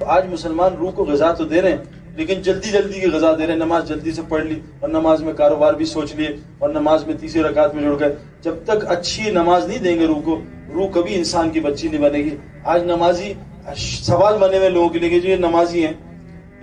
آج مسلمان روح کو غذا تو دے رہے ہیں لیکن جلدی جلدی کی غذا دے رہے ہیں. نماز جلدی سے پڑھ لی اور نماز میں کاروبار بھی سوچ لیے اور نماز میں تیسری رکعت میں جڑ گئے. جب تک اچھی نماز نہیں دیں گے روح کو، روح کبھی انسان کی بچی نہیں بنے گی. آج نمازی سوال بنے ہوئے لوگوں کے لیے کہ جو یہ نمازی ہیں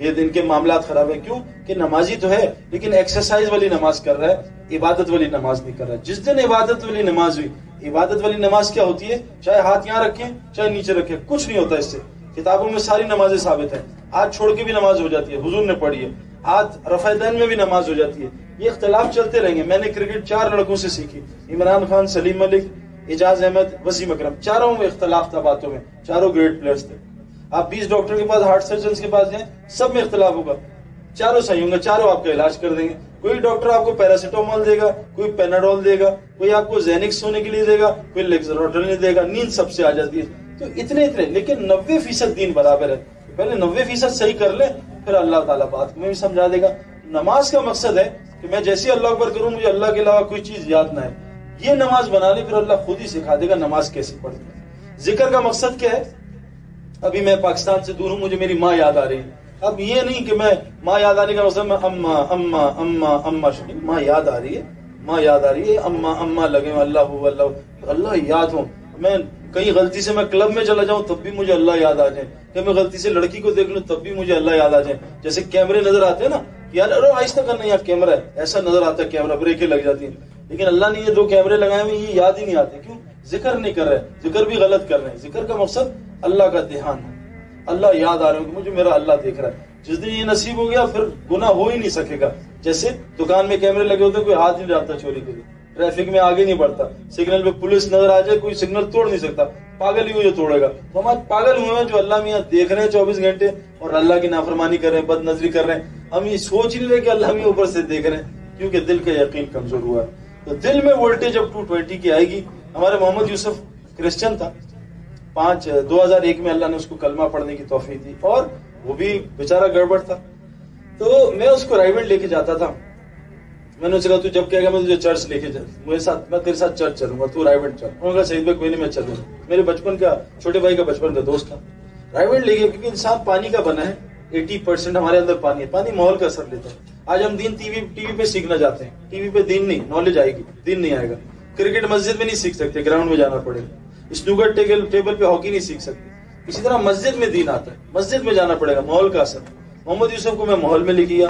یہ دن کے معاملات خراب ہے. کیوں کہ نمازی تو ہے لیکن ایکسرسائز والی نماز کر رہا ہے، عبادت والی نماز نہیں کر رہا ہے. جس دن عبادت والی نماز ہوئی، عبادت والی نماز کیا ہوتی ہے؟ چاہے ہاتھ یہاں رکھیں چاہے نیچے رکھیں، کچھ نہیں ہوتا اس سے. کتابوں میں ساری نمازیں ثابت ہیں. ہاتھ چھوڑ کے بھی نماز ہو جاتی ہے، حضور نے پڑھی ہے. ہاتھ رفع دین میں بھی نماز ہو جاتی ہے. یہ اختلاف چلتے رہیں گے. میں نے کرکٹ 4 لڑکوں سے سیکھی، عمران خان، سلیم ملک، اعجاز احمد، وسیم اکرم. چاروں میں اختلاف تھا باتوں میں، چاروں گریٹ پلیئرز تھے. آپ 20 ڈاکٹر کے پاس، ہارٹ سرجنز کے پاس جائیں، سب میں اختلاف ہوگا. چاروں صحیح ہوں گے، چاروں آپ کا علاج کر دیں گے. کوئی ڈاکٹر آپ کو پیراسیٹامول دے گا، کوئی پیناڈول دے گا، کوئی آپ کو زینکس سونے کے لیے دے گا، کوئی لیکزروٹل نہیں دے گا. نیند سب سے آ جاتی ہے. تو اتنے لیکن 90% دین برابر ہے. پہلے 90% صحیح کر لیں، پھر اللہ تعالیٰ بات میں بھی سمجھا دے گا. نماز کا مقصد ہے کہ میں جیسے اللہ اکبر کروں مجھے اللہ کے علاوہ کوئی چیز یاد نہ ہے. یہ نماز بنا لی، پھر اللہ خود ہی سکھا دے گا نماز کیسے پڑھتے ہیں. ذکر کا مقصد کیا ہے؟ ابھی میں پاکستان سے دور ہوں، مجھے میری ماں یاد آ رہی ہے. اب یہ نہیں کہ میں ماں یاد آنے کا مطلب میں اما اما اما اما شنی، ماں یاد آ رہی ہے، ماں یاد آ رہی ہے، اما اما لگے اللہ یاد ہوں. میں کہیں غلطی سے میں کلب میں چلا جاؤں تب بھی مجھے اللہ یاد آ جائے، کہ میں غلطی سے لڑکی کو دیکھ لوں تب بھی مجھے اللہ یاد آ جائے. جیسے کیمرے نظر آتے ہیں نا، یار آہستہ کرنا، یار کیمرہ ہے، ایسا نظر آتا ہے کیمرہ، بریکیں لگ جاتی ہیں. لیکن اللہ نے یہ 2 کیمرے لگائے ہوئے، یہ یاد ہی نہیں آتے. کیوں؟ ذکر نہیں کر رہے، ذکر بھی غلط کر رہے ہیں. ذکر کا مقصد اللہ کا دھیان ہے، اللہ یاد آ رہے ہو کہ مجھے میرا اللہ دیکھ رہا ہے. جس دن یہ نصیب ہو گیا پھر گناہ ہو ہی نہیں سکے گا. جیسے دکان میں کیمرے لگے ہوتے ہیں، کوئی ہاتھ نہیں ڈالتا چوری کے لیے، ٹریفک میں آگے نہیں بڑھتا، سگنل پہ پولیس نظر آ جائے کوئی سگنل توڑ نہیں سکتا، پاگل ہی ہو جو توڑے گا. تو ہم آج پاگل ہوئے ہیں جو اللہ میاں دیکھ رہے ہیں 24 گھنٹے اور اللہ کی نافرمانی کر رہے ہیں، بد نظری کر رہے ہیں. ہم یہ سوچ نہیں رہے کہ اللہ میاں اوپر سے دیکھ رہے ہیں، کیونکہ دل کا یقین کمزور ہوا ہے. تو دل میں وولٹیج اب 220 کی آئے گی. ہمارے محمد یوسف کرسچن تھا، 2001 میں اللہ نے اس کو کلمہ پڑھنے کی توفیق دی، اور وہ بھی بیچارہ گڑبڑ تھا. تو میں اس کو رائیونڈ لے کے جاتا تھا. میں نے اسے کہا تو جب کہے گا میں تجھے چرچ لے کے جا، میرے ساتھ، میں تیرے ساتھ چرچ چلوں گا، تو رائیونڈ چل. انہوں نے کہا سعید بھائی کوئی نہیں میں چلوں گا. میرے بچپن کا، چھوٹے بھائی کا بچپن کا دوست تھا. رائیونڈ لے گیا کیونکہ انسان پانی کا بنا ہے. 80% ہمارے اندر پانی ہے. پانی ماحول کا اثر لیتا ہے. آج ہم دین ٹی وی پہ سیکھنا چاہتے ہیں. ٹی وی پہ دین نہیں، نالج آئے گی، دین نہیں آئے گا. کرکٹ مسجد میں نہیں سیکھ سکتے، گراؤنڈ میں جانا پڑے گا. اسنوکر ٹیبل پہ ہاکی نہیں سیکھ سکتے. اسی طرح مسجد میں دین آتا ہے، مسجد میں جانا پڑے گا، ماحول کا اثر. محمد یوسف کو میں ماحول میں لے گیا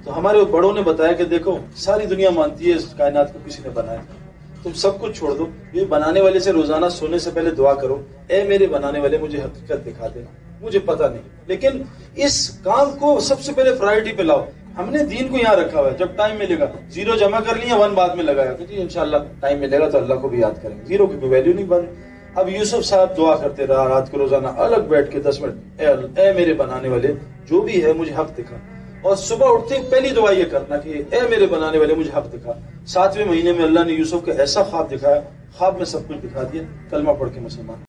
تو ہمارے بڑوں نے بتایا کہ دیکھو ساری دنیا مانتی ہے اس کائنات کو کسی نے بنایا، تم سب کچھ چھوڑ دو، یہ بنانے والے سے روزانہ سونے سے پہلے دعا کرو، اے میرے بنانے والے مجھے حقیقت دکھا دے. مجھے پتہ نہیں، لیکن اس کام کو سب سے پہلے پرائرٹی پہ لاؤ. ہم نے دین کو یہاں رکھا ہوا ہے. جب ٹائم ملے گا 0 جمع کر لیا، 1 بعد میں لگایا کہ جی انشاءاللہ ٹائم ملے گا تو اللہ کو بھی یاد کریں گے. 0 کی کوئی ویلیو نہیں بن. اب یوسف صاحب دعا کرتے رہا رات کو روزانہ الگ بیٹھ کے 10 منٹ، اے میرے بنانے والے جو بھی ہے مجھے حق دکھا. اور صبح اٹھتے پہلی دعا یہ کرنا کہ اے میرے بنانے والے مجھے حق دکھا. 7ویں مہینے میں اللہ نے یوسف کو ایسا خواب دکھایا، خواب میں سب کچھ دکھا دیا. کلمہ پڑھ کے مسلمان